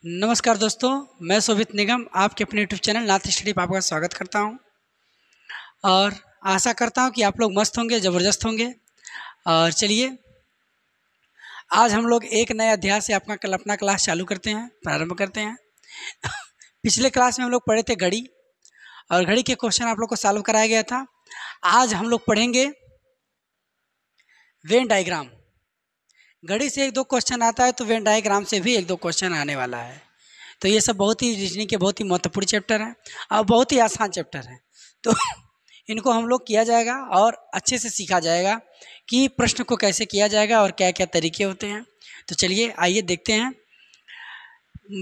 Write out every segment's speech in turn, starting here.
नमस्कार दोस्तों, मैं शोभित निगम आपके अपने यूट्यूब चैनल नाथ स्टडी पापा का स्वागत करता हूं और आशा करता हूं कि आप लोग मस्त होंगे, ज़बरदस्त होंगे। और चलिए आज हम लोग एक नए अध्याय से अपना क्लास चालू करते हैं, प्रारंभ करते हैं। पिछले क्लास में हम लोग पढ़े थे घड़ी और घड़ी के क्वेश्चन आप लोग को सॉल्व कराया गया था। आज हम लोग पढ़ेंगे वेन डायग्राम। घड़ी से एक दो क्वेश्चन आता है तो वेन डायग्राम से भी एक दो क्वेश्चन आने वाला है। तो ये सब बहुत ही रीजनिंग के बहुत ही महत्वपूर्ण चैप्टर हैं और बहुत ही आसान चैप्टर हैं। तो इनको हम लोग किया जाएगा और अच्छे से सीखा जाएगा कि प्रश्न को कैसे किया जाएगा और क्या क्या तरीके होते हैं। तो चलिए आइए देखते हैं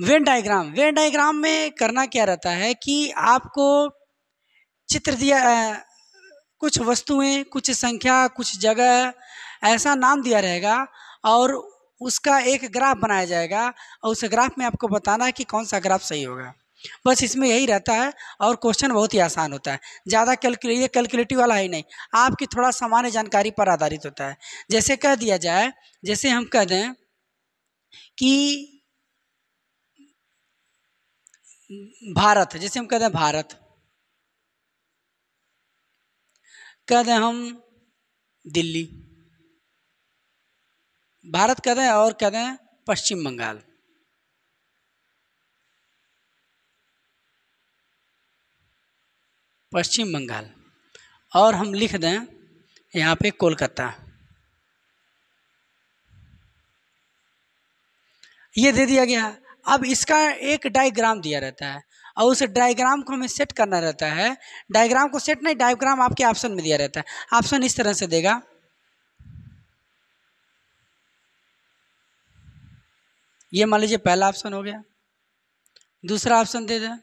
वेन डायग्राम। वेन डायग्राम में करना क्या रहता है कि आपको चित्र दिया, कुछ वस्तुएं, कुछ संख्या, कुछ जगह ऐसा नाम दिया रहेगा और उसका एक ग्राफ बनाया जाएगा और उस ग्राफ में आपको बताना है कि कौन सा ग्राफ सही होगा। बस इसमें यही रहता है और क्वेश्चन बहुत ही आसान होता है। ज़्यादा कैलकुलेटिव वाला ही नहीं, आपकी थोड़ा सामान्य जानकारी पर आधारित होता है। जैसे कह दिया जाए, जैसे हम कह दें कि भारत, जैसे हम कह दें भारत, कह दें हम दिल्ली, भारत कह दें और कह दें पश्चिम बंगाल, पश्चिम बंगाल, और हम लिख दें यहाँ पे कोलकाता। ये दे दिया गया। अब इसका एक डायग्राम दिया रहता है और उस डायग्राम को हमें सेट करना रहता है। डायग्राम को सेट नहीं, डायग्राम आपके ऑप्शन में दिया रहता है। ऑप्शन इस तरह से देगा, ये मान लीजिए पहला ऑप्शन हो गया। दूसरा ऑप्शन दे दें,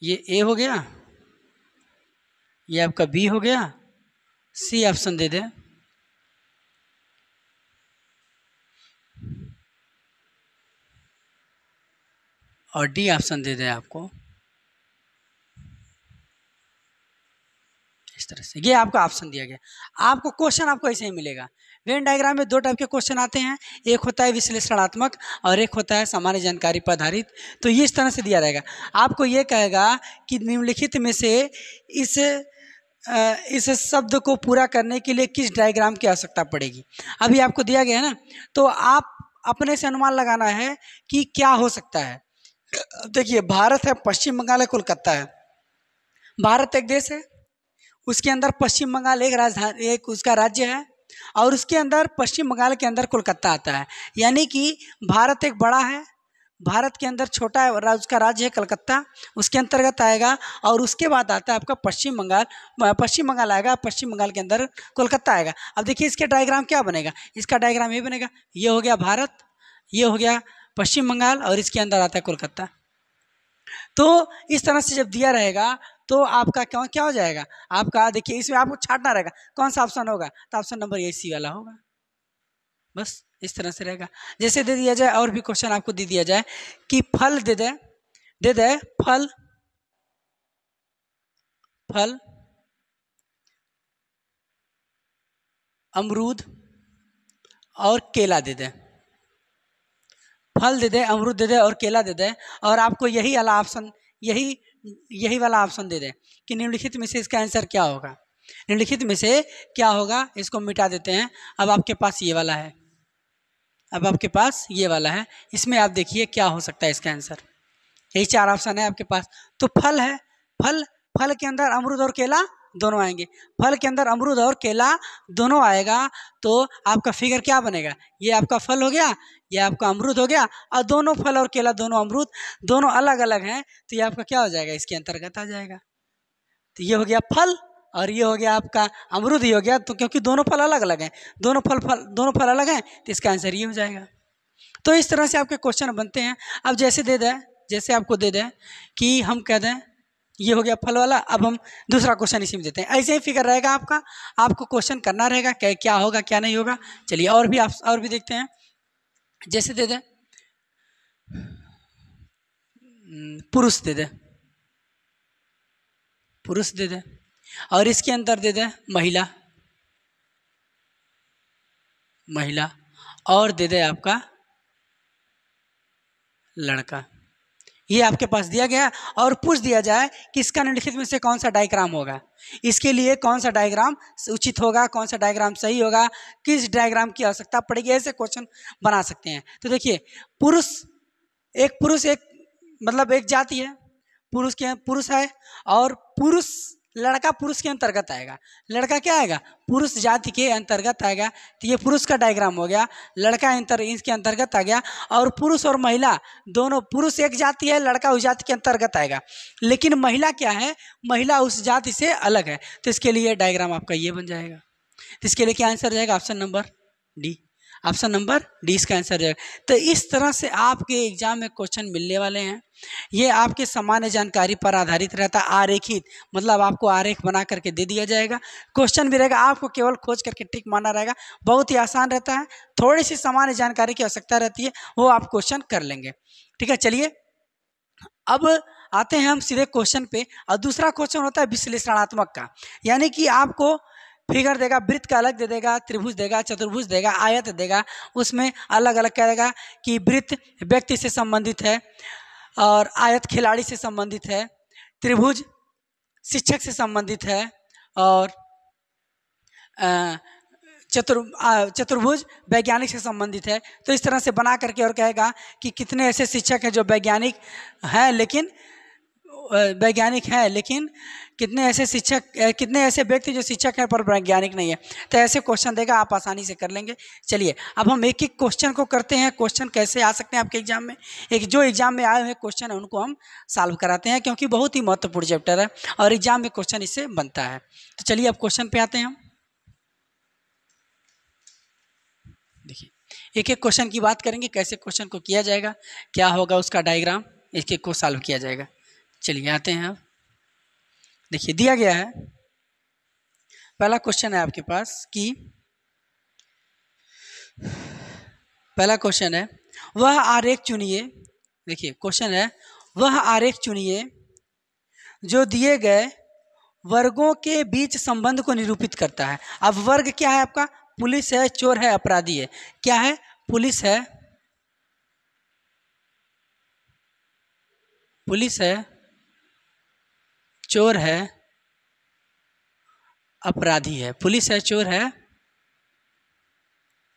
ये ए हो गया, ये आपका बी हो गया, सी ऑप्शन दे दें, और डी ऑप्शन दे दें आपको इस तरह से। ये आपका ऑप्शन दिया गया। आपको क्वेश्चन आपको ऐसे ही मिलेगा। वेन डायग्राम में दो टाइप के क्वेश्चन आते हैं, एक होता है विश्लेषणात्मक और एक होता है सामान्य जानकारी पर आधारित। तो ये इस तरह से दिया रहेगा, आपको ये कहेगा कि निम्नलिखित में से इस शब्द को पूरा करने के लिए किस डायग्राम की आवश्यकता पड़ेगी। अभी आपको दिया गया है ना, तो आप अपने से अनुमान लगाना है कि क्या हो सकता है। देखिए भारत है, पश्चिम बंगाल है, कोलकाता है। भारत एक देश है, उसके अंदर पश्चिम बंगाल एक राजधानी, एक उसका राज्य है और उसके अंदर पश्चिम बंगाल के अंदर कोलकाता आता है। यानी कि भारत एक बड़ा है, भारत के अंदर छोटा है, उसका राज्य है कलकत्ता, उसके अंतर्गत आएगा। और उसके बाद आता है आपका पश्चिम बंगाल, पश्चिम बंगाल आएगा, पश्चिम बंगाल के अंदर कोलकाता आएगा। अब देखिए इसके डायग्राम क्या बनेगा, इसका डायग्राम ये बनेगा, ये हो गया भारत, ये हो गया पश्चिम बंगाल और इसके अंदर आता है कोलकाता। तो इस तरह से जब दिया रहेगा तो आपका क्या क्या हो जाएगा, आपका देखिए इसमें आपको छांटना रहेगा कौन सा ऑप्शन होगा, तो ऑप्शन नंबर ए सी वाला होगा। बस इस तरह से रहेगा। जैसे दे दिया जाए, और भी क्वेश्चन आपको दे दिया जाए कि फल दे दे फल, फल अमरूद और केला दे दे, फल दे दे, अमरूद दे दे और केला दे दे, और आपको यही वाला ऑप्शन, यही वाला ऑप्शन दे दे कि निम्नलिखित में से इसका आंसर क्या होगा। निम्नलिखित में से क्या होगा, इसको मिटा देते हैं। अब आपके पास ये वाला है, अब आपके पास ये वाला है, इसमें आप देखिए क्या हो सकता है इसका आंसर। यही चार ऑप्शन है आपके पास। तो फल है, फल, फल के अंदर अमरूद और केला दोनों आएंगे, फल के अंदर अमरूद और केला दोनों आएगा। तो आपका फिगर क्या बनेगा, ये आपका फल हो गया, ये आपका अमरूद हो गया, और दोनों फल और केला, दोनों अमरूद, दोनों अलग अलग हैं, तो ये आपका क्या हो जाएगा, इसके अंतर्गत आ जाएगा। तो ये हो गया फल और ये हो गया आपका अमरूद ही हो गया। तो क्योंकि दोनों फल अलग अलग हैं, दोनों फल अलग हैं, तो इसका आंसर ये हो जाएगा। तो इस तरह से आपके क्वेश्चन बनते हैं। अब जैसे दे दें, जैसे आपको दे दें कि हम कह दें ये हो गया फल वाला, अब हम दूसरा क्वेश्चन इसी में देते हैं। ऐसे ही फिगर रहेगा आपका, आपको क्वेश्चन करना रहेगा क्या होगा क्या नहीं होगा। चलिए और भी, आप और भी देखते हैं। जैसे दे दें पुरुष दे दें, पुरुष दे दें, और इसके अंदर दे दें महिला, महिला, और दे दे आपका लड़का। ये आपके पास दिया गया और पूछ दिया जाए कि इसका निम्नलिखित में से कौन सा डायग्राम होगा, इसके लिए कौन सा डायग्राम उचित होगा, कौन सा डायग्राम सही होगा, किस डायग्राम की आवश्यकता पड़ेगी, ऐसे क्वेश्चन बना सकते हैं। तो देखिए, पुरुष एक मतलब एक जाति है, पुरुष है, और पुरुष लड़का पुरुष के अंतर्गत आएगा, लड़का क्या आएगा, पुरुष जाति के अंतर्गत आएगा। तो ये पुरुष का डायग्राम हो गया, लड़का इसके अंतर्गत आ गया। और पुरुष और महिला दोनों, पुरुष एक जाति है, लड़का उस जाति के अंतर्गत आएगा, लेकिन महिला क्या है, महिला उस जाति से अलग है। तो इसके लिए डायग्राम आपका ये बन जाएगा। तो इसके लिए क्या आंसर जाएगा, option number D. Option number D इसका आंसर जाएगा। तो इस तरह से आपके एग्जाम में क्वेश्चन मिलने वाले हैं। ये आपके सामान्य जानकारी पर आधारित रहता है, आरेखित, मतलब आपको आरेख बना करके दे दिया जाएगा। क्वेश्चन भी रहेगा, आपको केवल खोज करके टिक मारना रहेगा। बहुत ही आसान रहता है, थोड़ी सी सामान्य जानकारी की आवश्यकता रहती है, वो आप क्वेश्चन कर लेंगे। ठीक है, चलिए अब आते हैं हम सीधे क्वेश्चन पे। और दूसरा क्वेश्चन होता है विश्लेषणात्मक का, यानी कि आपको फिगर देगा, वृत्त का अलग दे देगा, त्रिभुज देगा, चतुर्भुज देगा, आयत देगा, उसमें अलग अलग क्या देगा कि वृत्त व्यक्ति से संबंधित है, और आयत खिलाड़ी से संबंधित है, त्रिभुज शिक्षक से संबंधित है, और चतुर्भुज वैज्ञानिक से संबंधित है। तो इस तरह से बना करके और कहेगा कि कितने ऐसे शिक्षक हैं जो वैज्ञानिक हैं, लेकिन कितने ऐसे व्यक्ति जो शिक्षक हैं पर वैज्ञानिक नहीं है। तो ऐसे क्वेश्चन देगा, आप आसानी से कर लेंगे। चलिए अब हम एक एक क्वेश्चन को करते हैं। क्वेश्चन कैसे आ सकते हैं आपके एग्जाम में, जो एग्जाम में आए हुए क्वेश्चन है उनको हम सॉल्व कराते हैं, क्योंकि बहुत ही महत्वपूर्ण चैप्टर है और एग्जाम में क्वेश्चन इससे बनता है। तो चलिए अब क्वेश्चन पे आते हैं हम। देखिए, एक एक क्वेश्चन की बात करेंगे, कैसे क्वेश्चन को किया जाएगा, क्या होगा उसका डायग्राम, एक एक को सॉल्व किया जाएगा। चलिए आते हैं अब। देखिए दिया गया है, पहला क्वेश्चन है आपके पास कि पहला क्वेश्चन है वह आरेख चुनिए। देखिए क्वेश्चन है वह आरेख चुनिए जो दिए गए वर्गों के बीच संबंध को निरूपित करता है। अब वर्ग क्या है आपका, पुलिस है, चोर है, अपराधी है। क्या है, पुलिस है, चोर है, अपराधी है। पुलिस है, चोर है,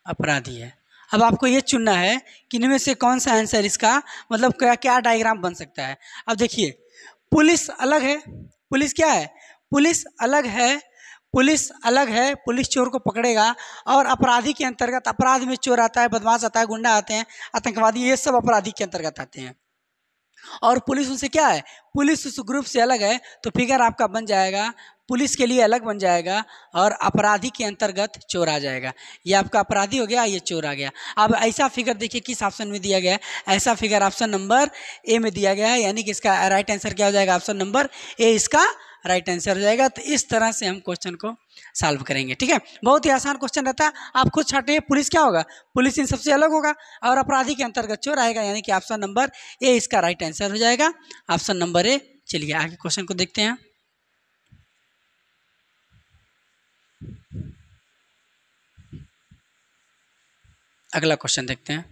अपराधी है। अब आपको ये चुनना है कि इनमें से कौन सा आंसर इसका मतलब क्या डायग्राम बन सकता है। अब देखिए, पुलिस अलग है, पुलिस क्या है, पुलिस अलग है, पुलिस चोर को पकड़ेगा, और अपराधी के अंतर्गत, अपराध में चोर आता है, बदमाश आता है, गुंडा आते हैं, आतंकवादी, ये सब अपराधी के अंतर्गत आते हैं। और पुलिस उनसे क्या है, पुलिस उस ग्रुप से अलग है। तो फिगर आपका बन जाएगा, पुलिस के लिए अलग बन जाएगा और अपराधी के अंतर्गत चोर आ जाएगा। ये आपका अपराधी हो गया, ये चोर आ गया। अब ऐसा फिगर देखिए किस ऑप्शन में दिया गया है, ऐसा फिगर ऑप्शन नंबर ए में दिया गया है, यानी कि इसका राइट आंसर क्या हो जाएगा, ऑप्शन नंबर ए इसका राइट आंसर हो जाएगा। तो इस तरह से हम क्वेश्चन को सॉल्व करेंगे। ठीक है, बहुत ही आसान क्वेश्चन रहता है। आप खुद छाटिए, पुलिस क्या होगा, पुलिस इन सबसे अलग होगा और अपराधी के अंतर्गत चोर आएगा, यानी कि ऑप्शन नंबर ए इसका राइट आंसर हो जाएगा, ऑप्शन नंबर ए। चलिए आगे क्वेश्चन को देखते हैं। अगला क्वेश्चन देखते हैं।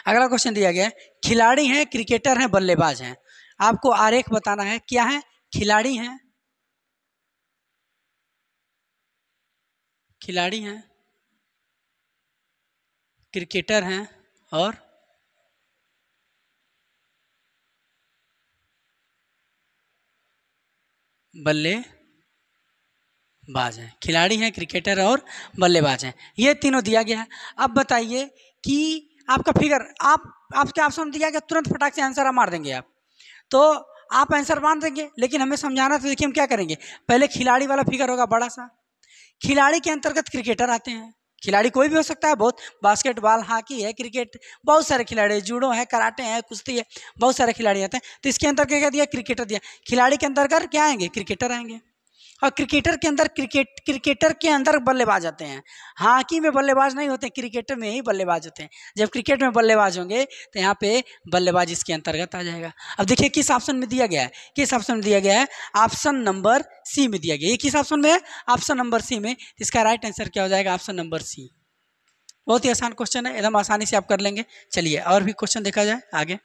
अगला क्वेश्चन दिया गया है, खिलाड़ी हैं, क्रिकेटर हैं, बल्लेबाज हैं। आपको आरेख बताना है, क्या है, खिलाड़ी हैं, क्रिकेटर हैं और बल्लेबाज हैं। खिलाड़ी हैं, क्रिकेटर और बल्लेबाज हैं, ये तीनों दिया गया है। अब बताइए कि आपका फिगर, आपके ऑप्शन दिया गया, तुरंत फटाक से आंसर मार देंगे आप, तो आप आंसर मान देंगे, लेकिन हमें समझाना। तो देखिए हम क्या करेंगे, पहले खिलाड़ी वाला फिगर होगा बड़ा सा, खिलाड़ी के अंतर्गत क्रिकेटर आते हैं। खिलाड़ी कोई भी हो सकता है, बहुत बास्केटबॉल, हॉकी है, क्रिकेट, बहुत सारे खिलाड़ी, जूडो है, कराटे है, कुश्ती है, बहुत सारे खिलाड़ी आते हैं। तो इसके अंदर क्या दिया, क्रिकेटर दिया। खिलाड़ी के अंतर्गत क्या आएंगे, क्रिकेटर आएंगे। और क्रिकेटर के अंदर बल्लेबाज आते हैं। हॉकी में बल्लेबाज नहीं होते, क्रिकेटर में ही बल्लेबाज होते हैं। जब क्रिकेट में बल्लेबाज होंगे तो यहाँ पे बल्लेबाज इसके अंतर्गत आ जाएगा। अब देखिए किस ऑप्शन में दिया गया है, ऑप्शन नंबर सी में दिया गया। ये किस ऑप्शन में है, ऑप्शन नंबर सी में। इसका राइट आंसर क्या हो जाएगा, ऑप्शन नंबर सी। बहुत ही आसान क्वेश्चन है, एकदम आसानी से आप कर लेंगे। चलिए और भी क्वेश्चन देखा जाए आगे।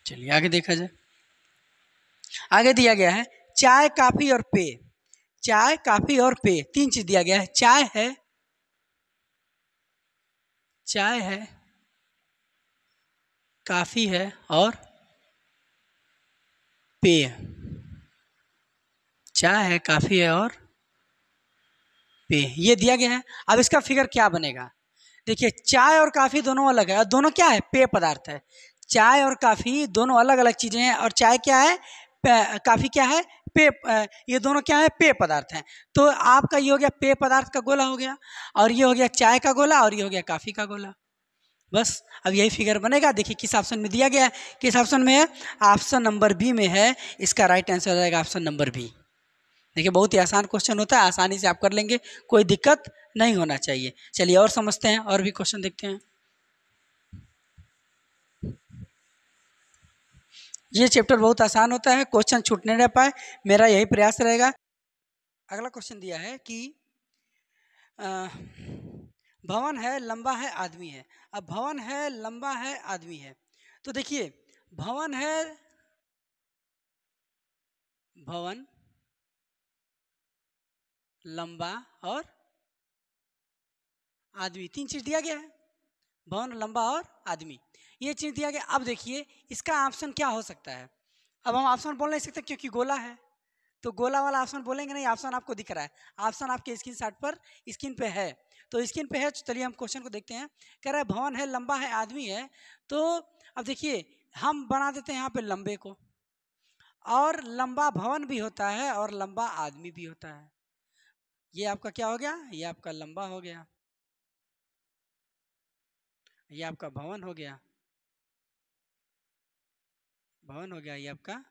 चलिए आगे देखा जाए। आगे दिया गया है चाय काफी और पेय। चाय काफी और पेय, तीन चीज दिया गया है। चाय है, काफी है और पेय। चाय है, काफी है और पेय, ये दिया गया है। अब इसका फिगर क्या बनेगा? देखिए चाय और काफी दोनों अलग है और दोनों क्या है? पेय पदार्थ है। चाय और काफी दोनों अलग अलग चीजें हैं और चाय क्या है, काफी क्या है, पेय। ये दोनों क्या है? पेय पदार्थ हैं। तो आपका ये हो गया पेय पदार्थ का गोला हो गया, और ये हो गया चाय का गोला, और ये हो गया काफी का गोला। बस अब यही फिगर बनेगा। देखिए किस ऑप्शन में दिया गया है, किस ऑप्शन में है? ऑप्शन नंबर बी में है। इसका राइट आंसर हो जाएगा ऑप्शन नंबर बी। देखिए बहुत ही आसान क्वेश्चन होता है, आसानी से आप कर लेंगे, कोई दिक्कत नहीं होना चाहिए। चलिए और समझते हैं, और भी क्वेश्चन देखते हैं। ये चैप्टर बहुत आसान होता है, क्वेश्चन छूटने न पाए, मेरा यही प्रयास रहेगा। अगला क्वेश्चन दिया है कि भवन है, लंबा है, आदमी है। अब भवन है, लंबा है, आदमी है, तो देखिए भवन है, भवन लंबा और आदमी, तीन चीज दिया गया है। भवन, लंबा और आदमी, ये चीज दिया गया। अब देखिए इसका ऑप्शन क्या हो सकता है? अब हम ऑप्शन बोल नहीं सकते क्योंकि गोला है, तो गोला वाला ऑप्शन बोलेंगे नहीं। ऑप्शन आपको दिख रहा है, ऑप्शन आपके स्क्रीन शॉट पर, स्क्रीन पे है, तो स्क्रीन पे है। चलिए हम क्वेश्चन को देखते हैं। कह रहा है भवन है, लंबा है, आदमी है। तो अब देखिए हम बना देते हैं यहाँ पे लंबे को, और लंबा भवन भी होता है और लंबा आदमी भी होता है। ये आपका क्या हो गया? ये आपका लंबा हो गया, ये आपका भवन हो गया, भवन हो गया, ये आपका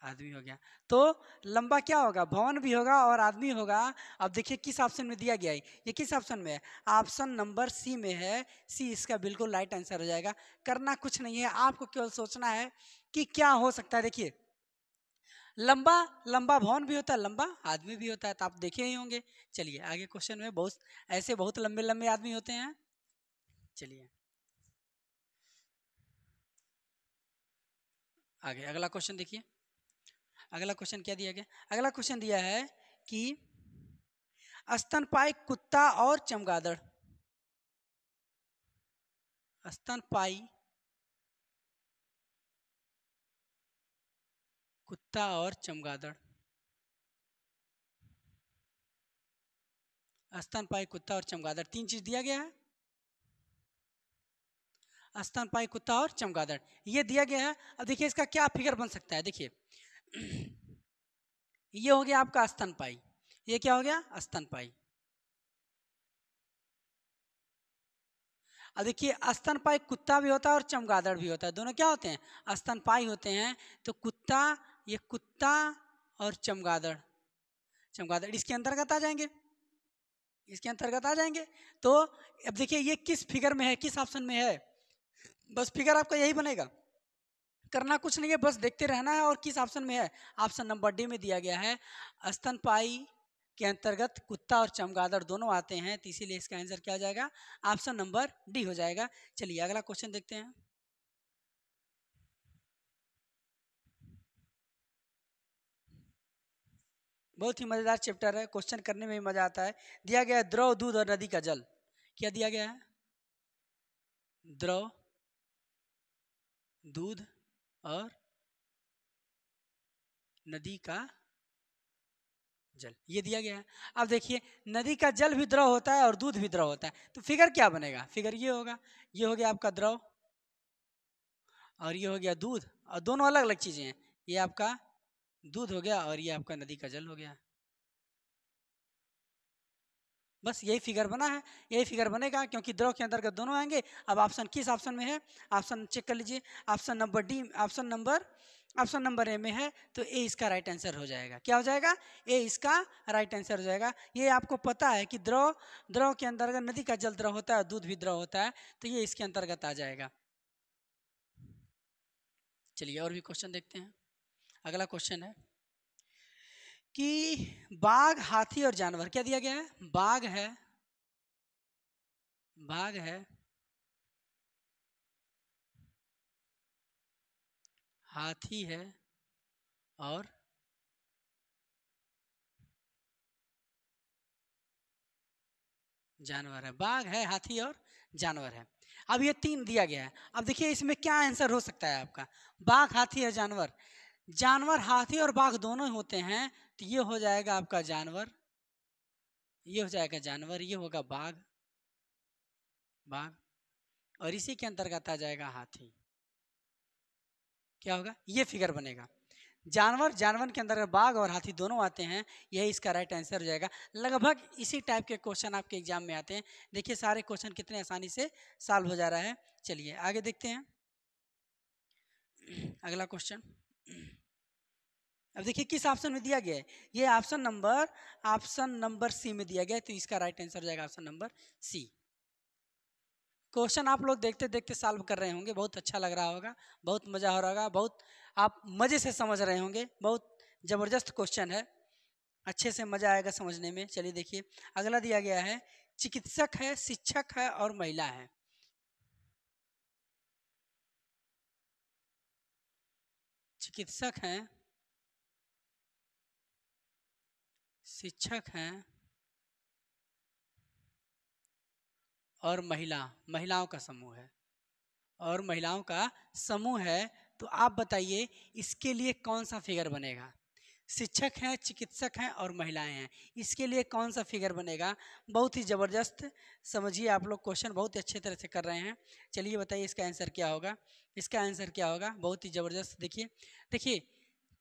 आदमी हो गया। तो लंबा क्या होगा? भवन भी होगा और आदमी होगा। अब देखिए किस ऑप्शन में दिया गया है, ये किस ऑप्शन में है? ऑप्शन नंबर सी में है। सी इसका बिल्कुल राइट आंसर हो जाएगा। करना कुछ नहीं है, आपको केवल सोचना है कि क्या हो सकता है। देखिए लंबा, लंबा भवन भी होता है, लंबा आदमी भी होता है, तो आप देखे ही होंगे। चलिए आगे क्वेश्चन में बहुत ऐसे बहुत लंबे लंबे आदमी होते हैं। चलिए आगे अगला क्वेश्चन देखिए। अगला क्वेश्चन क्या दिया गया? अगला क्वेश्चन दिया है कि स्तनपायी कुत्ता और चमगादड़। स्तनपायी कुत्ता और चमगादड़। स्तनपायी कुत्ता और चमगादड़, तीन चीज दिया गया है। स्तनपायी कुत्ता और चमगादड़, ये दिया गया है। अब देखिए इसका क्या फिगर बन सकता है? देखिए ये हो गया आपका स्तनपायी, ये क्या हो गया? स्तनपायी। अब देखिए स्तनपायी कुत्ता भी होता है और चमगादड़ भी होता है, दोनों क्या होते हैं? स्तनपायी होते हैं। तो कुत्ता, ये कुत्ता और चमगादड़, चमगादड़ इसके अंतर्गत आ जाएंगे, इसके अंतर्गत आ जाएंगे। तो अब देखिए ये किस फिगर में है, किस ऑप्शन में है? बस फिगर आपका यही बनेगा, करना कुछ नहीं है, बस देखते रहना है। और किस ऑप्शन में है? ऑप्शन नंबर डी में दिया गया है। स्तनपायी के अंतर्गत कुत्ता और चमगादड़ दोनों आते हैं, तो इसीलिए इसका आंसर क्या हो जाएगा? ऑप्शन नंबर डी हो जाएगा। चलिए अगला क्वेश्चन देखते हैं। बहुत ही मजेदार चैप्टर है, क्वेश्चन करने में भी मजा आता है। दिया गया है द्रव, दूध और नदी का जल। क्या दिया गया है? द्रव, दूध और नदी का जल, ये दिया गया है। अब देखिए नदी का जल भी द्रव होता है और दूध भी द्रव होता है, तो फिगर क्या बनेगा? फिगर ये होगा, ये हो गया आपका द्रव और ये हो गया दूध, और दोनों अलग अलग चीजें हैं। ये आपका दूध हो गया और ये आपका नदी का जल हो गया। बस यही फिगर बना है, यही फिगर बनेगा क्योंकि द्रव के अंतर्गत दोनों आएंगे। अब ऑप्शन किस ऑप्शन में है? ऑप्शन चेक कर लीजिए। Option number D, option number A में है, तो ए इसका राइट आंसर हो जाएगा। क्या हो जाएगा? ए इसका राइट आंसर हो जाएगा। ये आपको पता है कि द्रव, द्रव के अंतर्गत नदी का जल द्रव होता है, दूध भी द्रव होता है, तो ये इसके अंतर्गत आ जाएगा। चलिए और भी क्वेश्चन देखते हैं। अगला क्वेश्चन है कि बाघ, हाथी और जानवर, क्या दिया गया है? बाघ है, हाथी है और जानवर है। बाघ है, हाथी और जानवर है। अब ये 3 दिया गया है। अब देखिए इसमें क्या आंसर हो सकता है आपका। बाघ, हाथी और जानवर, जानवर हाथी और बाघ दोनों होते हैं, तो ये हो जाएगा आपका जानवर, ये हो जाएगा जानवर, ये होगा बाघ, और इसी के अंतर्गत आ जाएगा हाथी। क्या होगा? ये फिगर बनेगा। जानवर, जानवर के अंदर बाघ और हाथी दोनों आते हैं, यही इसका राइट आंसर हो जाएगा। लगभग इसी टाइप के क्वेश्चन आपके एग्जाम में आते हैं। देखिए सारे क्वेश्चन कितने आसानी से सॉल्व हो जा रहा है। चलिए आगे देखते हैं अगला क्वेश्चन। अब देखिए किस ऑप्शन में दिया गया है। ये ऑप्शन नंबर सी में दिया गया है, तो इसका राइट आंसर हो जाएगा ऑप्शन नंबर सी। क्वेश्चन आप लोग देखते देखते सॉल्व कर रहे होंगे, बहुत अच्छा लग रहा होगा, बहुत मजा हो रहा होगा, बहुत आप मजे से समझ रहे होंगे। बहुत जबरदस्त क्वेश्चन है, अच्छे से मजा आएगा समझने में। चलिए देखिए अगला दिया गया है, चिकित्सक है, शिक्षक है और महिला है। चिकित्सक हैं, शिक्षक हैं और महिलाओं का समूह है, और महिलाओं का समूह है। तो आप बताइए इसके लिए कौन सा फिगर बनेगा। शिक्षक हैं, चिकित्सक हैं और महिलाएं हैं, इसके लिए कौन सा फिगर बनेगा? बहुत ही ज़बरदस्त समझिए, आप लोग क्वेश्चन बहुत ही अच्छे तरह से कर रहे हैं। चलिए बताइए इसका आंसर क्या होगा। इसका आंसर क्या होगा? बहुत ही ज़बरदस्त। देखिए देखिए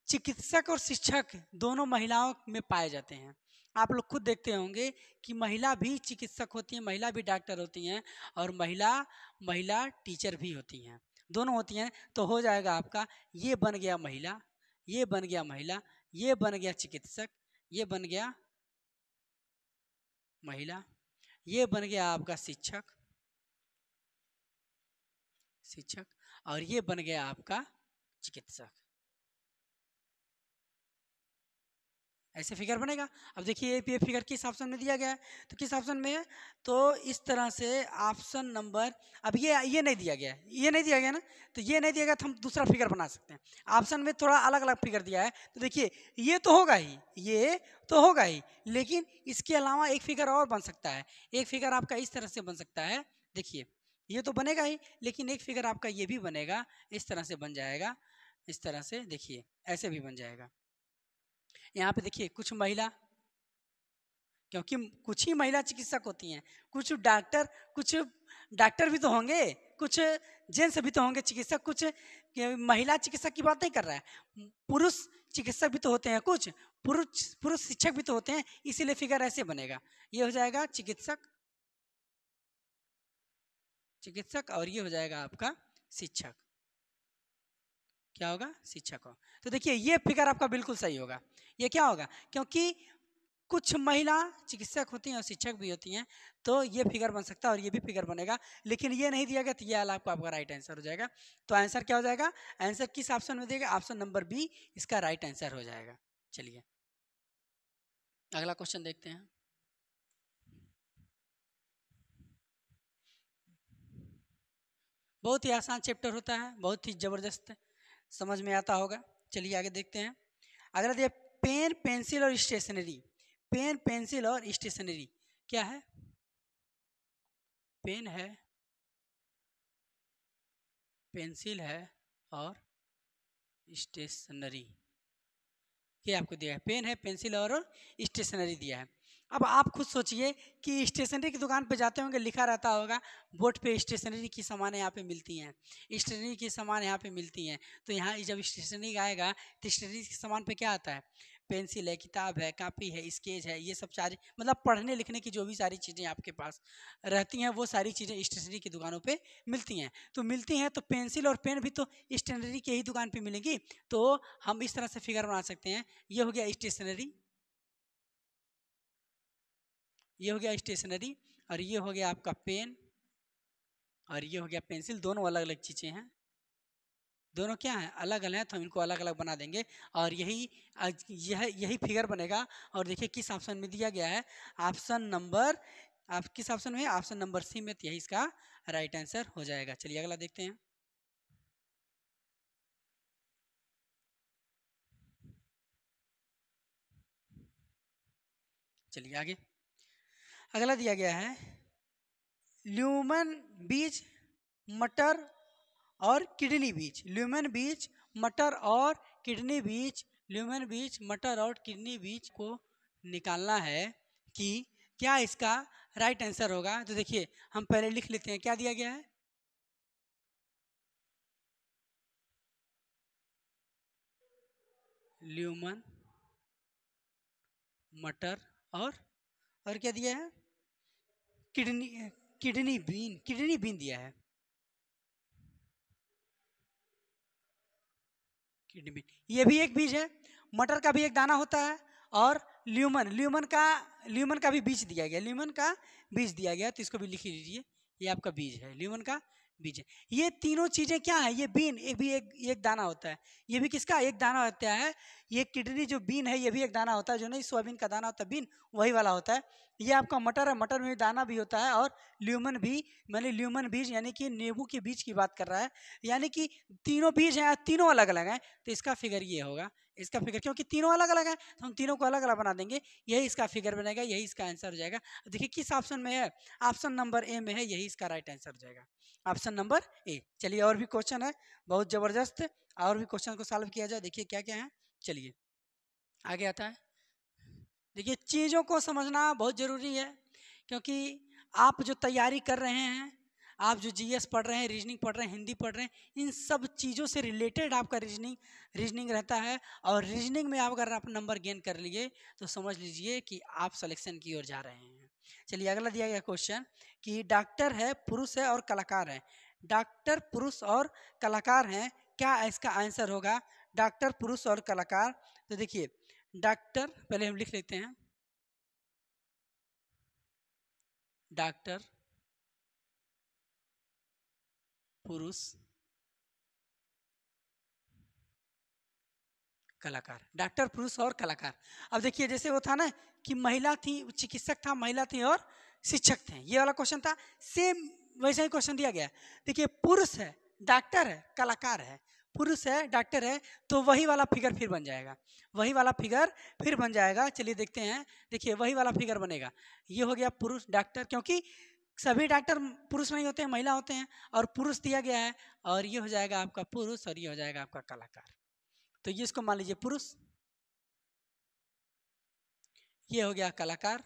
चिकित्सक और शिक्षक दोनों महिलाओं में पाए जाते हैं। आप लोग खुद देखते होंगे कि महिला भी चिकित्सक होती हैं, महिला भी डॉक्टर होती हैं, और महिला महिला टीचर भी होती हैं, दोनों होती हैं। तो हो जाएगा आपका, ये बन गया महिला, ये बन गया महिला, ये बन गया चिकित्सक, ये बन गया महिला, ये बन गया आपका शिक्षक, और ये बन गया आपका चिकित्सक। ऐसे फिगर बनेगा। अब देखिए ये फिगर किस ऑप्शन में दिया गया है, तो किस ऑप्शन में है? तो इस तरह से ऑप्शन नंबर, अब ये नहीं दिया गया है, ये नहीं दिया गया ना, तो ये नहीं दिया गया तो हम दूसरा फिगर बना सकते हैं। ऑप्शन में थोड़ा अलग अलग फिगर दिया है, तो देखिए ये तो होगा ही, ये तो होगा ही, लेकिन इसके अलावा एक फिगर और बन सकता है। एक फिगर आपका इस तरह से बन सकता है, देखिए ये तो बनेगा ही, लेकिन एक फिगर आपका ये भी बनेगा, इस तरह से बन जाएगा, इस तरह से देखिए ऐसे भी बन जाएगा। यहाँ पे देखिए कुछ महिला, क्योंकि कुछ ही महिला चिकित्सक होती हैं, कुछ डॉक्टर भी तो होंगे, कुछ जेंट्स भी तो होंगे चिकित्सक, कुछ महिला चिकित्सक की बात नहीं कर रहा है, पुरुष चिकित्सक भी तो होते हैं, कुछ पुरुष शिक्षक भी तो होते हैं, इसीलिए फिगर ऐसे बनेगा। ये हो जाएगा चिकित्सक और ये हो जाएगा आपका शिक्षक। क्या होगा? शिक्षक हो। तो देखिए ये फिगर आपका बिल्कुल सही होगा। ये क्या होगा? क्योंकि कुछ महिला चिकित्सक होती हैं और शिक्षक भी होती हैं, तो ये फिगर बन सकता है और ये भी फिगर बनेगा, लेकिन ये नहीं दिया गया, तो ये आपका राइट आंसर हो जाएगा। तो आंसर क्या हो जाएगा? आंसर किस ऑप्शन में देगा? ऑप्शन नंबर बी इसका राइट आंसर हो जाएगा। चलिए अगला क्वेश्चन देखते हैं। बहुत ही आसान चैप्टर होता है, बहुत ही जबरदस्त समझ में आता होगा। चलिए आगे देखते हैं। अगला दिया पेन, पेंसिल और स्टेशनरी। पेन, पेंसिल और स्टेशनरी क्या है? पेन है, पेंसिल है और स्टेशनरी, ये आपको दिया है। पेन है, पेंसिल और स्टेशनरी दिया है। अब आप खुद सोचिए कि स्टेशनरी की दुकान पे जाते होंगे, लिखा रहता होगा बोर्ड पे स्टेशनरी की सामान यहाँ पे मिलती हैं, स्टेशनरी की सामान यहाँ पे मिलती हैं। तो यहाँ जब स्टेशनरी आएगा तो स्टेशनरी के सामान पे क्या आता है? पेंसिल है, किताब है, कापी है, स्केच है, ये सब सारी मतलब पढ़ने लिखने की जो भी सारी चीज़ें आपके पास रहती हैं, वो सारी चीज़ें स्टेशनरी की दुकानों पे मिलती हैं। तो मिलती हैं तो पेंसिल और पेन भी तो स्टेशनरी की ही दुकान पे मिलेंगी। तो हम इस तरह से फिगर बना सकते हैं। ये हो गया स्टेशनरी, ये हो गया स्टेशनरी, और ये हो गया आपका पेन, और ये हो गया पेंसिल। दोनों अलग अलग चीज़ें हैं, दोनों क्या हैं, अलग अलग हैं, तो हम इनको अलग अलग बना देंगे और यही फिगर बनेगा। और देखिए किस ऑप्शन में दिया गया है, ऑप्शन नंबर, आप किस ऑप्शन में है, ऑप्शन नंबर सी में, तो यही इसका राइट आंसर हो जाएगा। चलिए अगला देखते हैं। चलिए आगे, अगला दिया गया है ल्यूमन बीज, मटर और किडनी बीज। ल्यूमन बीज, मटर और किडनी बीज, ल्यूमन बीज, मटर और किडनी बीज को निकालना है कि क्या इसका राइट आंसर होगा। तो देखिए हम पहले लिख लेते हैं क्या दिया गया है, ल्यूमन, मटर और क्या दिया है, किडनी, किडनी बीन दिया है, किडनी बीन, ये भी एक बीज है। मटर का भी एक दाना होता है और ल्यूमन का भी बीज दिया गया, ल्यूमन का बीज दिया गया, तो इसको भी लिख लीजिए, ये आपका बीज है, ल्यूमन का बीज है। ये तीनों चीजें क्या है, ये बीन, ये भी एक दाना होता है, ये भी किसका एक दाना होता है। ये किडनी जो बीन है ये भी एक दाना होता है, जो नहीं सोयाबीन का दाना होता है बीन, वही वाला होता है। ये आपका मटर है, मटर में भी दाना भी होता है, और ल्यूमन भी, मैंने ल्यूमन बीज यानी कि नींबू के बीज की बात कर रहा है, यानी कि तीनों बीज हैं, तीनों अलग अलग हैं, तो इसका फिगर ये होगा, इसका फिगर, क्योंकि तीनों अलग अलग है तो हम तीनों को अलग अलग बना देंगे, यही इसका फिगर बनेगा, यही इसका आंसर हो जाएगा। देखिए किस ऑप्शन में है, ऑप्शन नंबर ए में है, यही इसका राइट आंसर हो जाएगा, ऑप्शन नंबर ए। चलिए और भी क्वेश्चन है बहुत जबरदस्त, और भी क्वेश्चन को सॉल्व किया जाए, देखिए क्या क्या है। चलिए आगे आता है, देखिए चीज़ों को समझना बहुत ज़रूरी है, क्योंकि आप जो तैयारी कर रहे हैं, आप जो जीएस पढ़ रहे हैं, रीजनिंग पढ़ रहे हैं, हिंदी पढ़ रहे हैं, इन सब चीज़ों से रिलेटेड आपका रीजनिंग रहता है। और रीजनिंग में आप अगर आप नंबर गेन कर लिए तो समझ लीजिए कि आप सिलेक्शन की ओर जा रहे हैं। चलिए अगला दिया गया क्वेश्चन कि डॉक्टर है, पुरुष है और कलाकार है। डॉक्टर, पुरुष और कलाकार हैं, क्या इसका आंसर होगा, डॉक्टर, पुरुष और कलाकार। तो देखिए डॉक्टर, पहले हम लिख लेते हैं, डॉक्टर, पुरुष, कलाकार, डॉक्टर, पुरुष और कलाकार। अब देखिए जैसे वो था ना कि महिला थी, चिकित्सक था, महिला थी और शिक्षक थे, ये वाला क्वेश्चन था, सेम वैसा ही क्वेश्चन दिया गया। देखिए पुरुष है, डॉक्टर है, कलाकार है, पुरुष है, डॉक्टर है, तो वही वाला फिगर फिर बन जाएगा, वही वाला फिगर फिर बन जाएगा। चलिए देखते हैं, देखिए वही वाला फिगर बनेगा, ये हो गया पुरुष डॉक्टर, क्योंकि सभी डॉक्टर पुरुष नहीं होते हैं, महिला होते हैं, और पुरुष दिया गया है, और ये हो जाएगा आपका पुरुष, और ये हो जाएगा आपका कलाकार। तो ये इसको मान लीजिए पुरुष, ये हो गया कलाकार,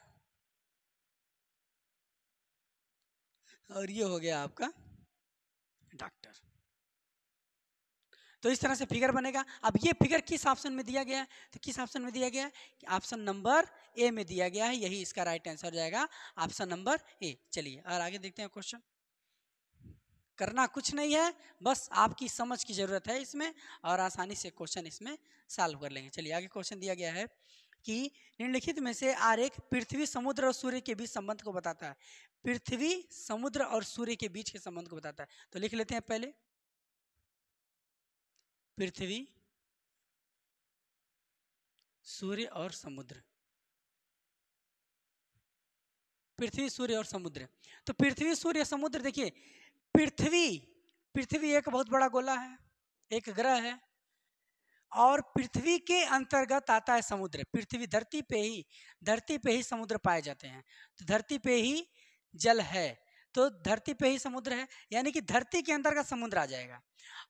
और ये हो गया आपका डॉक्टर। तो इस तरह से फिगर बनेगा। अब ये फिगर किस ऑप्शन में दिया गया है, तो किस ऑप्शन में दिया गया है, ऑप्शन नंबर ए में दिया गया है, यही इसका राइट आंसर हो जाएगा, ऑप्शन नंबर ए। चलिए और आगे देखते हैं क्वेश्चन। करना कुछ नहीं है, बस आपकी समझ की जरूरत है इसमें, और आसानी से क्वेश्चन इसमें सॉल्व कर लेंगे। चलिए आगे क्वेश्चन दिया गया है कि निम्नलिखित में से आरेख पृथ्वी, समुद्र और सूर्य के बीच संबंध को बताता है। पृथ्वी, समुद्र और सूर्य के बीच के संबंध को बताता है, तो लिख लेते हैं पहले, पृथ्वी, सूर्य और समुद्र, पृथ्वी, सूर्य और समुद्र। तो पृथ्वी, सूर्य, समुद्र, देखिए पृथ्वी, पृथ्वी एक बहुत बड़ा गोला है, एक ग्रह है, और पृथ्वी के अंतर्गत आता है समुद्र। पृथ्वी, धरती पे ही समुद्र पाए जाते हैं, तो धरती पे ही जल है, तो धरती पे ही समुद्र है, यानी कि धरती के अंतर्गत समुद्र आ जाएगा।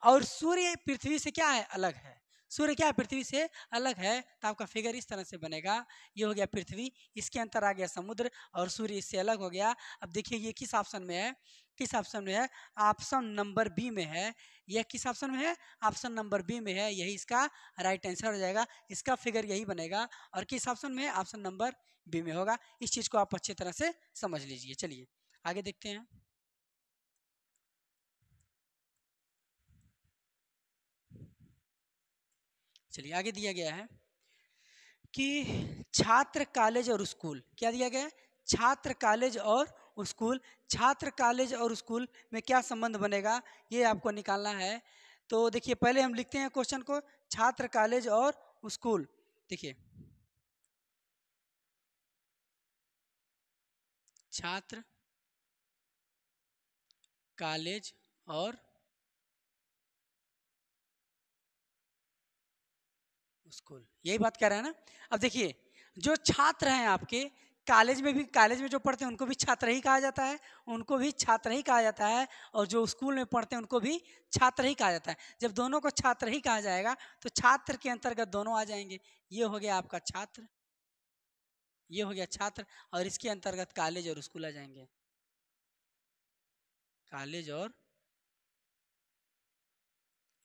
और सूर्य पृथ्वी से क्या है, अलग है, सूर्य क्या है, पृथ्वी से अलग है, तो आपका फिगर इस तरह से बनेगा, ये हो गया पृथ्वी, इसके अंतर आ गया समुद्र, और सूर्य इससे अलग हो गया। अब देखिए ये किस ऑप्शन में है, किस ऑप्शन में है, ऑप्शन नंबर बी में है, यह किस ऑप्शन में है, ऑप्शन नंबर बी में है, यही इसका राइट आंसर हो जाएगा, इसका फिगर यही बनेगा। और किस ऑप्शन में है, ऑप्शन नंबर बी में होगा। इस चीज को आप अच्छी तरह से समझ लीजिए। चलिए आगे देखते हैं। चलिए आगे दिया गया है कि छात्र, कॉलेज और स्कूल, क्या दिया गया है, छात्र, कॉलेज और स्कूल, छात्र, कॉलेज और स्कूल में क्या संबंध बनेगा, ये आपको निकालना है। तो देखिए पहले हम लिखते हैं क्वेश्चन को, छात्र, कॉलेज और स्कूल। देखिए छात्र, कॉलेज और स्कूल, यही बात कर रहे हैं ना। अब देखिए जो छात्र हैं आपके कॉलेज में भी, कॉलेज में जो पढ़ते हैं उनको भी छात्र ही कहा जाता है, उनको भी छात्र ही कहा जाता है, और जो स्कूल में पढ़ते हैं उनको भी छात्र ही कहा जाता है। जब दोनों को छात्र ही कहा जाएगा तो छात्र के अंतर्गत दोनों आ जाएंगे। ये हो गया आपका छात्र, ये हो गया छात्र, और इसके अंतर्गत कॉलेज और स्कूल आ जाएंगे, कॉलेज और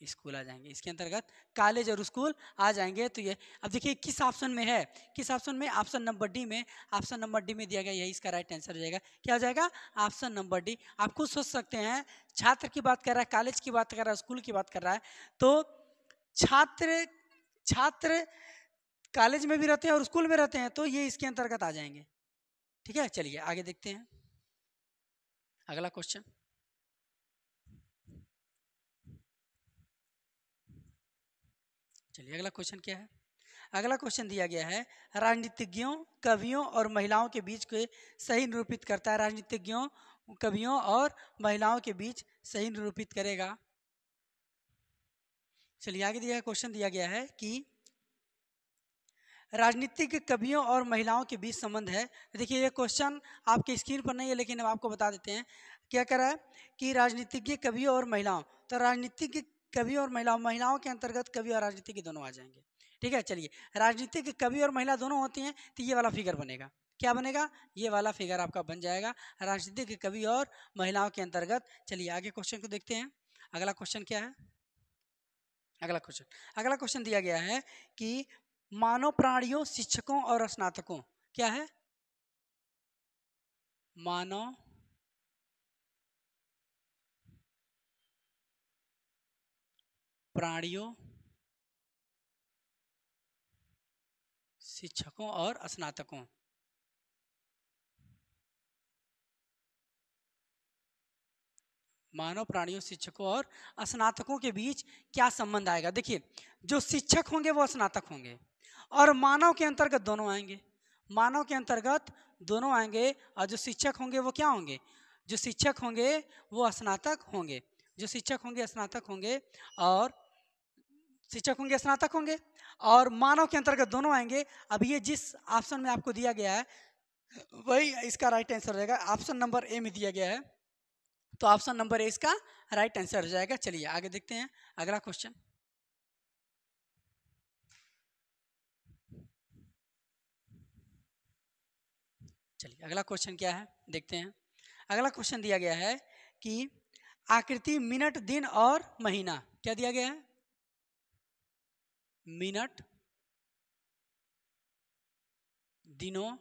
स्कूल आ जाएंगे, इसके अंतर्गत कॉलेज और स्कूल आ जाएंगे। तो ये अब देखिए किस ऑप्शन में है, किस ऑप्शन में, ऑप्शन नंबर डी में, ऑप्शन नंबर डी में दिया गया, यही इसका राइट आंसर हो जाएगा। क्या हो जाएगा? Option number D. आप खुद सोच सकते हैं, छात्र की बात कर रहा है, कॉलेज की बात कर रहा है, स्कूल की बात कर रहा है, तो छात्र, छात्र कॉलेज में भी रहते हैं और स्कूल में रहते हैं, तो ये इसके अंतर्गत आ जाएंगे। ठीक है, चलिए आगे देखते हैं अगला क्वेश्चन। चलिए अगला क्वेश्चन क्या है। अगला क्वेश्चन दिया गया है, राजनीतिज्ञों, कवियों और महिलाओं के बीच को सही निरूपित करता है। राजनीतिज्ञों, कवियों और महिलाओं के बीच सही निरूपित करेगा। चलिए आगे दिया क्वेश्चन दिया गया है कि राजनीतिक कवियों और महिलाओं के बीच संबंध है। देखिए ये क्वेश्चन आपके स्क्रीन पर नहीं है, लेकिन हम आपको बता देते हैं। क्या कह रहा है कि राजनीतिज्ञ, कवियों और महिलाओं, तो राजनीतिक कवि और महिलाओं, महिलाओं के अंतर्गत कवि और राजनीतिज्ञ दोनों आ जाएंगे। ठीक है, चलिए राजनीतिक कवि और महिला दोनों होती हैं, तो ये वाला फिगर बनेगा। क्या बनेगा? ये वाला फिगर आपका बन जाएगा, राजनीतिक कवि और महिलाओं के अंतर्गत। चलिए आगे क्वेश्चन को देखते हैं। अगला क्वेश्चन क्या है? अगला क्वेश्चन दिया गया है कि मानव प्राणियों, शिक्षकों और स्नातकों, क्या है? मानव प्राणियों, शिक्षकों और स्नातकों, मानव प्राणियों, शिक्षकों और स्नातकों के बीच क्या संबंध आएगा? देखिए जो शिक्षक होंगे वो स्नातक होंगे, और मानव के अंतर्गत दोनों आएंगे, मानव के अंतर्गत दोनों आएंगे, और जो शिक्षक होंगे वो क्या होंगे? जो शिक्षक होंगे वो स्नातक होंगे, जो शिक्षक होंगे स्नातक होंगे, और शिक्षक होंगे स्नातक होंगे, और मानव के अंतर्गत दोनों आएंगे। अब ये जिस ऑप्शन में आपको दिया गया है वही इसका राइट आंसर रहेगा। ऑप्शन नंबर ए में दिया गया है, तो ऑप्शन नंबर ए इसका राइट आंसर हो जाएगा। चलिए आगे देखते हैं अगला क्वेश्चन। चलिए अगला क्वेश्चन क्या है देखते हैं। अगला क्वेश्चन दिया गया है कि आकृति मिनट, दिन और महीना, क्या दिया गया है? मिनट, दिनों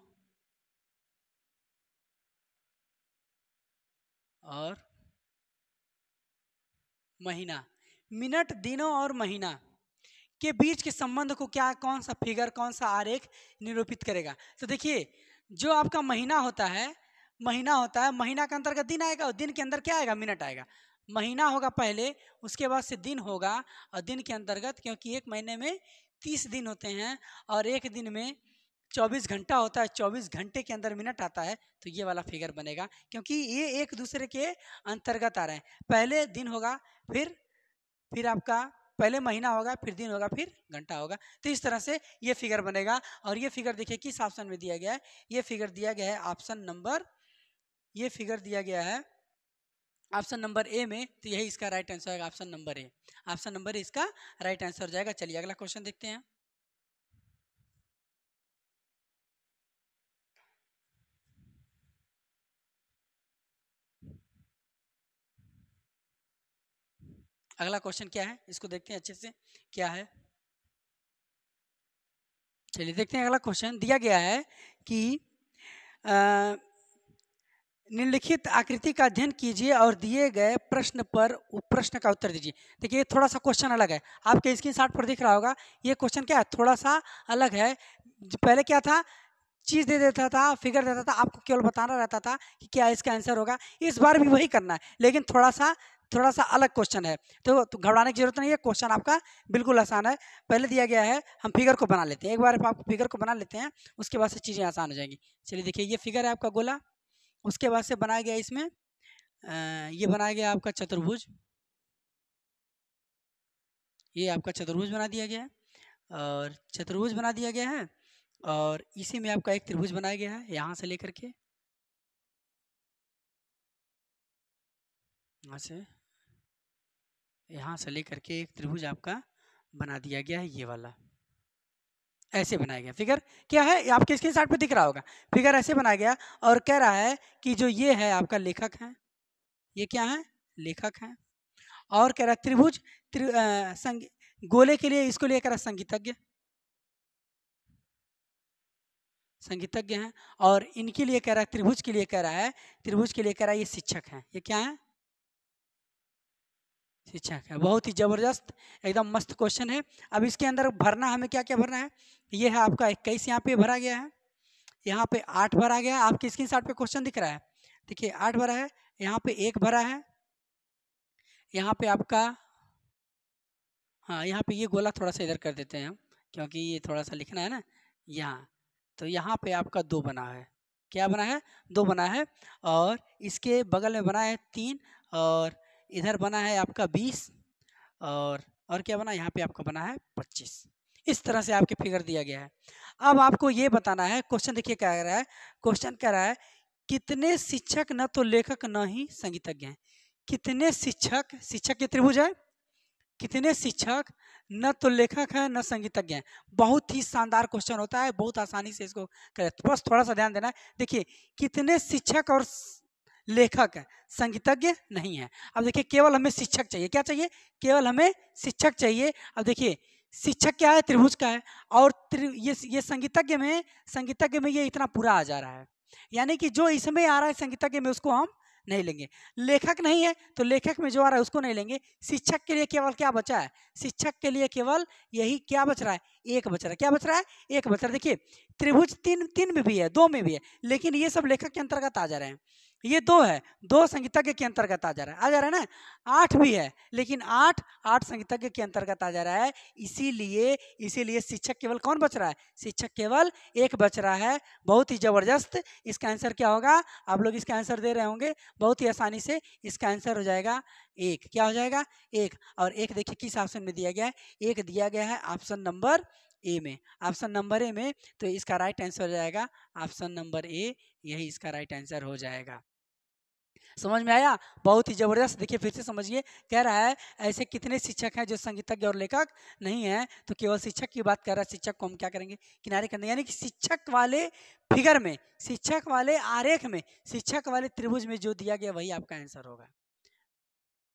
और महीना। मिनट, दिनों और महीना के बीच के संबंध को क्या, कौन सा फिगर, कौन सा आरेख निरूपित करेगा? तो देखिए जो आपका महीना होता है, महीना होता है, महीना के अंतर्गत दिन आएगा, और दिन के अंदर क्या आएगा? मिनट आएगा। महीना होगा पहले, उसके बाद से दिन होगा, और दिन के अंतर्गत, क्योंकि एक महीने में 30 दिन होते हैं और एक दिन में 24 घंटा होता है, 24 घंटे के अंदर मिनट आता है, तो ये वाला फिगर बनेगा, क्योंकि ये एक दूसरे के अंतर्गत आ रहे हैं। पहले दिन होगा, फिर आपका पहले महीना होगा, फिर दिन होगा, फिर घंटा होगा, तो इस तरह से ये फिगर बनेगा। और ये फिगर देखिए किस ऑप्शन में दिया गया है? ये फिगर दिया गया है ऑप्शन नंबर, ये फिगर दिया गया है ऑप्शन नंबर ए में, तो यही इसका राइट आंसर होगा, option number A. Option number A इसका राइट आंसर हो जाएगा। चलिए अगला क्वेश्चन देखते हैं। अगला क्वेश्चन क्या है, इसको देखते हैं अच्छे से क्या है। चलिए देखते हैं अगला क्वेश्चन दिया गया है कि निम्नलिखित आकृति का अध्ययन कीजिए और दिए गए प्रश्न पर प्रश्न का उत्तर दीजिए। देखिए थोड़ा सा क्वेश्चन अलग है, आपके स्क्रीनशॉट पर दिख रहा होगा। ये क्वेश्चन क्या है, थोड़ा सा अलग है। पहले क्या था, चीज़ दे देता था, फिगर देता था, आपको केवल बताना रहता था कि क्या इसका आंसर होगा। इस बार भी वही करना है, लेकिन थोड़ा सा थोड़ा सा अलग क्वेश्चन है, तो घबराने की जरूरत नहीं है, क्वेश्चन आपका बिल्कुल आसान है। पहले दिया गया है, हम फिगर को बना लेते हैं, एक बार आप फिगर को बना लेते हैं, उसके बाद से चीज़ें आसान हो जाएंगी। चलिए देखिए, ये फिगर है आपका गोला, उसके बाद से बनाया गया इसमें ये बनाया गया आपका चतुर्भुज, ये आपका चतुर्भुज बना दिया गया है, और चतुर्भुज बना दिया गया है, और इसी में आपका एक त्रिभुज बनाया गया है, यहाँ से लेकर के यहाँ से लेकर के एक त्रिभुज आपका बना दिया गया है, ये वाला ऐसे बनाया गया। फिगर क्या है, आपके स्क्रीनशॉट पे दिख रहा होगा, फिगर ऐसे बनाया गया, और कह रहा है कि जो ये है आपका लेखक है, ये क्या है, लेखक है, और कह रहा है त्रिभुज गोले के लिए इसको लिए कह रहा है संगीतज्ञ, संगीतज्ञ हैं, और इनके लिए कह रहा है त्रिभुज के लिए कह रहा है, त्रिभुज के लिए कह रहा है ये शिक्षक हैं, ये क्या है, शिक्षक है। बहुत ही जबरदस्त, एकदम मस्त क्वेश्चन है। अब इसके अंदर भरना हमें क्या क्या भरना है, ये है आपका 21 यहाँ पे भरा गया है, यहाँ पे 8 भरा गया है, आपके स्क्रीनशॉट पे क्वेश्चन दिख रहा है, देखिए 8 भरा है, यहाँ पे 1 भरा है, यहाँ पे आपका, हाँ यहाँ पे ये गोला थोड़ा सा इधर कर देते हैं हम, क्योंकि ये थोड़ा सा लिखना है ना यहाँ, तो यहाँ पे आपका 2 बना है, क्या बना है, 2 बना है, और इसके बगल में बना है 3, और इधर बना है आपका 20, और क्या बना, यहाँ पे आपका बना है 25। इस तरह से आपके फिगर दिया गया है। अब आपको ये बताना है, क्वेश्चन देखिए क्या कह रहा है, क्वेश्चन कह रहा है कितने शिक्षक न तो लेखक न ही संगीतज्ञ हैं, कितने शिक्षक, शिक्षक के त्रिभुज है, कितने शिक्षक न तो लेखक है न संगीतज्ञ हैं। बहुत ही शानदार क्वेश्चन होता है, बहुत आसानी से इसको करें, बस थोड़ा सा ध्यान देना है। देखिए कितने शिक्षक और लेखक है, संगीतज्ञ नहीं है। अब देखिए केवल हमें शिक्षक चाहिए, क्या चाहिए, केवल हमें शिक्षक चाहिए। अब देखिए शिक्षक क्या है, त्रिभुज का है, और ये संगीतज्ञ में ये इतना पूरा आ जा रहा है, यानी कि जो इसमें आ रहा है संगीतज्ञ में उसको हम नहीं लेंगे। लेखक नहीं है तो लेखक में जो आ रहा है उसको नहीं लेंगे। शिक्षक के लिए केवल क्या बचा है, शिक्षक के लिए केवल यही क्या बच रहा है, एक बच रहा है, क्या बच रहा है, एक बच रहा है। देखिए त्रिभुज तीन में भी है, 2 में भी है, लेकिन ये सब लेखक के अंतर्गत आ जा रहे हैं। ये 2 है, 2 संगीतज्ञ के अंतर्गत आ जा रहा है ना। 8 भी है, लेकिन 8 संगीतज्ञ के अंतर्गत आ जा रहा है, इसीलिए शिक्षक केवल कौन बच रहा है, शिक्षक केवल एक बच रहा है। बहुत ही जबरदस्त। इसका आंसर क्या होगा, आप लोग इसका आंसर दे रहे होंगे बहुत ही आसानी से। इसका आंसर हो जाएगा 1, क्या हो जाएगा 1, और 1 देखिए किस ऑप्शन में दिया गया है, 1 दिया गया है ऑप्शन नंबर ए में, ऑप्शन नंबर ए में। तो इसका राइट आंसर हो जाएगा ऑप्शन नंबर ए, यही इसका राइट आंसर हो जाएगा। समझ में आया, बहुत ही जबरदस्त। देखिए फिर से समझिए, कह रहा है ऐसे कितने शिक्षक हैं जो संगीतज्ञ और लेखक नहीं है, तो केवल शिक्षक की बात कर रहा है। शिक्षक को हम क्या करेंगे, किनारे करने, यानी कि शिक्षक वाले फिगर में, शिक्षक वाले आरेख में, शिक्षक वाले त्रिभुज में जो दिया गया वही आपका आंसर होगा।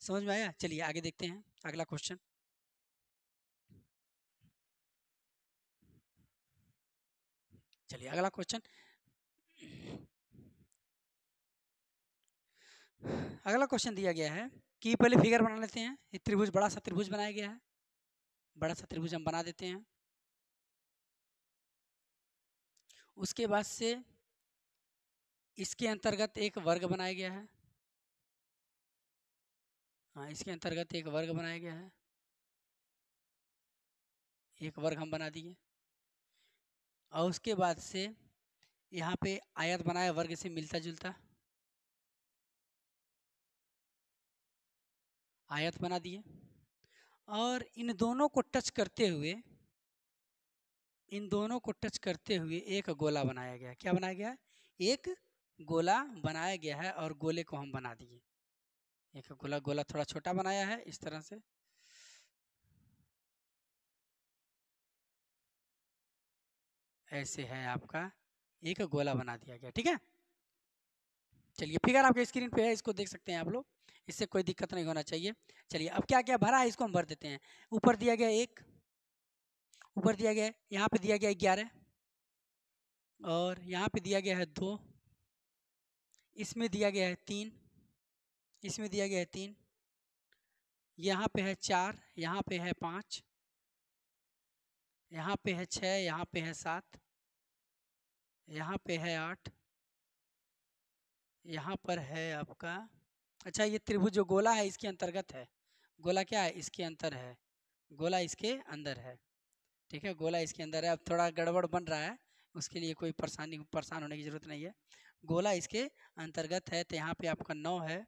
समझ में आया, चलिए आगे देखते हैं अगला क्वेश्चन। चलिए अगला क्वेश्चन, अगला क्वेश्चन दिया गया है कि पहले फिगर बना लेते हैं। एक त्रिभुज, बड़ा सा त्रिभुज बनाया गया है, बड़ा सा त्रिभुज हम बना देते हैं। उसके बाद से इसके अंतर्गत एक वर्ग बनाया गया है, हाँ इसके अंतर्गत एक वर्ग बनाया गया है, एक वर्ग हम बना दिए। और उसके बाद से यहाँ पे आयत बनाया वर्ग से मिलता जुलता, आयत बना दिए। और इन दोनों को टच करते हुए, इन दोनों को टच करते हुए एक गोला बनाया गया। क्या बनाया गया, एक गोला बनाया गया है, और गोले को हम बना दिए। एक गोला थोड़ा छोटा बनाया है इस तरह से, ऐसे है आपका एक गोला बना दिया गया, ठीक है। चलिए फिगर आपके स्क्रीन पे है, इसको देख सकते हैं आप लोग, इससे कोई दिक्कत नहीं होना चाहिए। चलिए अब क्या क्या भरा है इसको हम भर देते हैं। ऊपर दिया गया 1, ऊपर दिया गया है, यहाँ पे दिया गया 11, और यहाँ पे दिया गया है 2, इसमें दिया गया है 3, इसमें दिया गया है 3, यहाँ पे है 4, यहाँ पे है 5, यहाँ पे है 6, यहाँ पे है 7, यहाँ पे है 8, यहाँ पर है आपका अच्छा, ये त्रिभुज जो गोला है इसके अंतर्गत है। गोला क्या है, इसके अंतर है, गोला इसके अंदर है। ठीक है, गोला इसके अंदर है। अब थोड़ा गड़बड़ बन रहा है, उसके लिए कोई परेशान होने की जरूरत नहीं है। गोला इसके अंतर्गत है, तो यहाँ पे आपका 9 है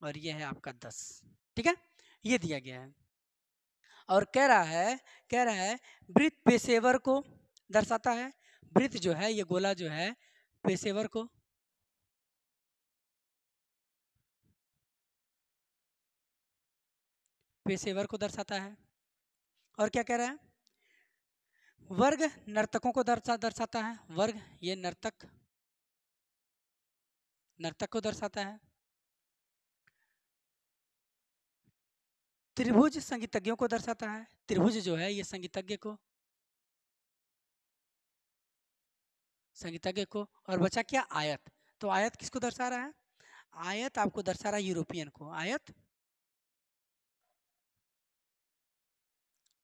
और ये है आपका 10। ठीक है, ये दिया गया है। और कह रहा है वृत्त पेशेवर को दर्शाता है। वृत्त जो है, ये गोला जो है, पेशेवर को दर्शाता है। और क्या कह रहा है, वर्ग नर्तकों को दर्शाता है। वर्ग, ये नर्तक को दर्शाता है। त्रिभुज संगीतज्ञों को दर्शाता है। त्रिभुज जो है ये संगीतज्ञ को। और बचा क्या, आयत। तो आयत किसको दर्शा रहा है, आयत आपको दर्शा रहा है यूरोपियन को।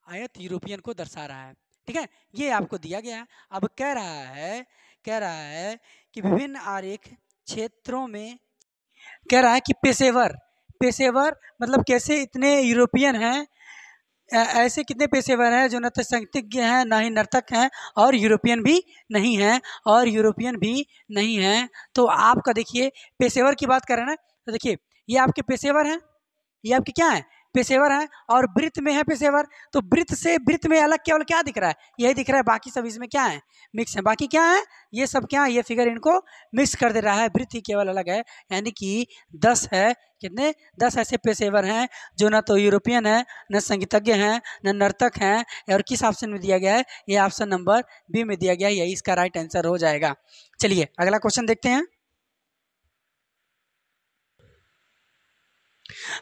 आयत यूरोपियन को दर्शा रहा है। ठीक है, ये आपको दिया गया है। अब कह रहा है कि विभिन्न आरेख क्षेत्रों में, कह रहा है कि पेशेवर मतलब कैसे इतने यूरोपियन हैं, ऐसे कितने पेशेवर हैं जो नृत्य संगीतज्ञ हैं, ना ही नर्तक हैं, और यूरोपियन भी नहीं हैं। तो आपका देखिए, पेशेवर की बात कर रहे हैं ना, तो देखिए ये आपके पेशेवर हैं, ये आपके क्या है, पेशेवर हैं। और वृत्त में है पेशेवर, तो वृत्त में अलग केवल क्या दिख रहा है, यही दिख रहा है। बाकी सब इसमें क्या है, मिक्स है। बाकी क्या है, ये सब क्या है, ये फिगर इनको मिक्स कर दे रहा है। वृत्त ही केवल अलग है, यानी कि 10 है। कितने, 10 ऐसे पेशेवर हैं जो न तो यूरोपियन है, न संगीतज्ञ हैं, न नर्तक हैं। और किस ऑप्शन में दिया गया है, ये ऑप्शन नंबर बी में दिया गया है, यही इसका राइट आंसर हो जाएगा। चलिए अगला क्वेश्चन देखते हैं।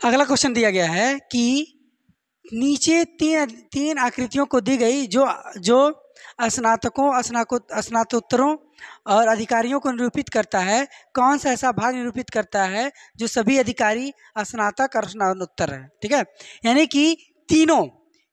अगला क्वेश्चन दिया गया है कि नीचे तीन आकृतियों को दी गई जो जो स्नातकोत्तरों और अधिकारियों को निरूपित करता है। कौन सा ऐसा भाग निरूपित करता है जो सभी अधिकारी स्नातक और स्नातकोत्तर है। ठीक है, यानी कि तीनों,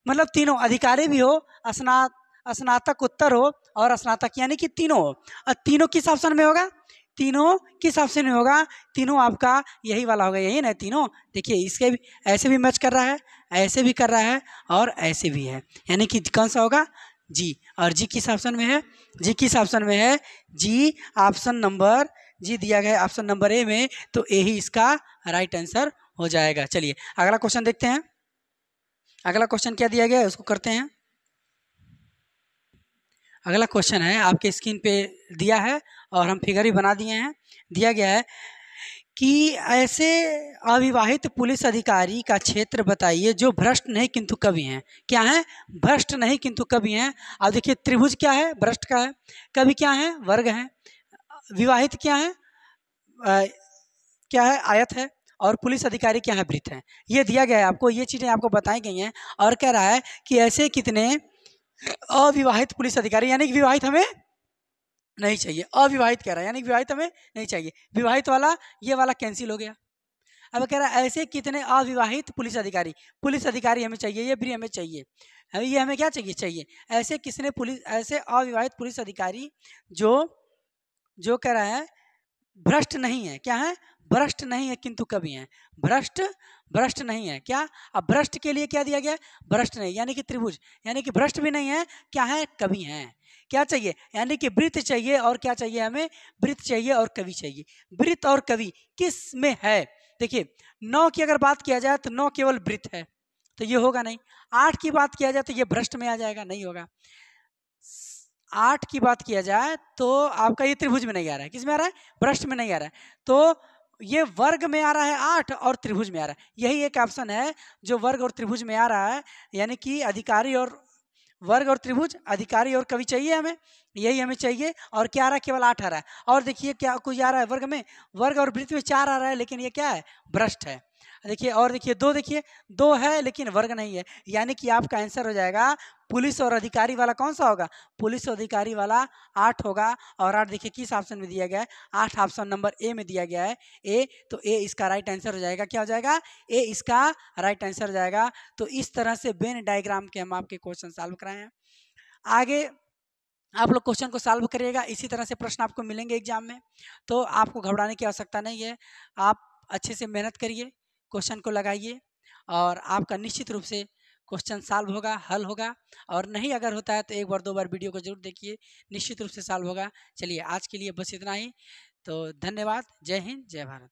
मतलब तीनों अधिकारी भी हो, स्नातकोत्तर हो और स्नातक, यानी कि तीनों हो। और तीनों किस ऑप्शन में होगा, तीनों किस ऑप्शन में होगा, तीनों आपका यही वाला होगा, यही ना तीनों। देखिए इसके भी ऐसे भी मैच कर रहा है, ऐसे भी कर रहा है, और ऐसे भी है, यानी कि कौन सा होगा, जी। और जी किस ऑप्शन में है, जी किस ऑप्शन में है, जी ऑप्शन नंबर, जी दिया गया है ऑप्शन नंबर ए में, तो ए ही इसका राइट आंसर हो जाएगा। चलिए अगला क्वेश्चन देखते हैं। अगला क्वेश्चन क्या दिया गया है उसको करते हैं। अगला क्वेश्चन है आपके स्क्रीन पे दिया है और हम फिगर भी बना दिए हैं। दिया गया है कि ऐसे अविवाहित पुलिस अधिकारी का क्षेत्र बताइए जो भ्रष्ट नहीं किंतु कवि हैं। क्या है, भ्रष्ट नहीं किंतु कवि हैं। अब देखिए त्रिभुज क्या है, भ्रष्ट का है। कवि क्या है, वर्ग है। विवाहित क्या है, क्या है, आयत है। और पुलिस अधिकारी क्या है, वृत्त है। ये दिया गया है आपको, ये चीज़ें आपको बताई गई हैं। और कह रहा है कि ऐसे कितने अविवाहित पुलिस अधिकारी, यानी कि विवाहित हमें नहीं चाहिए, अविवाहित कह रहा है, यानी विवाहित हमें नहीं चाहिए। विवाहित वाला, ये वाला कैंसिल हो गया। अब कह रहा है ऐसे कितने अविवाहित पुलिस अधिकारी हमें चाहिए, ये भी हमें चाहिए। ये हमें क्या चाहिए, ऐसे किसने ऐसे अविवाहित पुलिस अधिकारी जो जो कह रहा है भ्रष्ट नहीं है। क्या है, भ्रष्ट नहीं है किंतु कवि हैं। भ्रष्ट नहीं है। क्या, अब भ्रष्ट के लिए क्या दिया गया, भ्रष्ट नहीं, यानी कि त्रिभुज, यानी कि भ्रष्ट भी नहीं है, क्या है, कवि हैं। क्या चाहिए, यानी कि वृत्त चाहिए, और क्या चाहिए हमें, वृत्त चाहिए और कवि चाहिए। वृत्त और कवि किस में है, देखिए 9 की अगर बात किया जाए तो 9 केवल वृत्त है, तो ये होगा नहीं। 8 की बात किया जाए तो ये भ्रष्ट में आ जाएगा, नहीं होगा। 8 की बात किया जाए तो आपका ये त्रिभुज में नहीं आ रहा है, किस में आ रहा है, भ्रष्ट में नहीं आ रहा है। तो ये वर्ग में आ रहा है 8 और त्रिभुज में आ रहा है। यही एक ऑप्शन है जो वर्ग और त्रिभुज में आ रहा है, यानी कि अधिकारी और वर्ग और त्रिभुज, अधिकारी और कवि चाहिए हमें, यही हमें चाहिए। और क्या आ रहा है, केवल 8 आ रहा है। और देखिए क्या कुछ आ रहा है वर्ग में, वर्ग और वृत्त में 4 आ रहा है, लेकिन ये क्या है, भ्रष्ट है। देखिए, और देखिए 2, देखिए 2 है लेकिन वर्ग नहीं है, यानी कि आपका आंसर हो जाएगा पुलिस और अधिकारी वाला। कौन सा होगा, पुलिस और अधिकारी वाला 8 होगा। और 8 देखिए किस ऑप्शन में दिया गया है, 8 ऑप्शन नंबर ए में दिया गया है, ए। तो ए इसका राइट आंसर हो जाएगा। क्या हो जाएगा, ए इसका राइट आंसर हो जाएगा। तो इस तरह से वेन डायग्राम के हम आपके क्वेश्चन सॉल्व कराए हैं। आगे आप लोग क्वेश्चन को सॉल्व करिएगा, इसी तरह से प्रश्न आपको मिलेंगे एग्जाम में, तो आपको घबराने की आवश्यकता नहीं है। आप अच्छे से मेहनत करिए, क्वेश्चन को लगाइए और आपका निश्चित रूप से क्वेश्चन सॉल्व होगा, हल होगा। और नहीं अगर होता है तो एक बार 2 बार वीडियो को जरूर देखिए, निश्चित रूप से सॉल्व होगा। चलिए आज के लिए बस इतना ही। तो धन्यवाद। जय हिंद, जय भारत।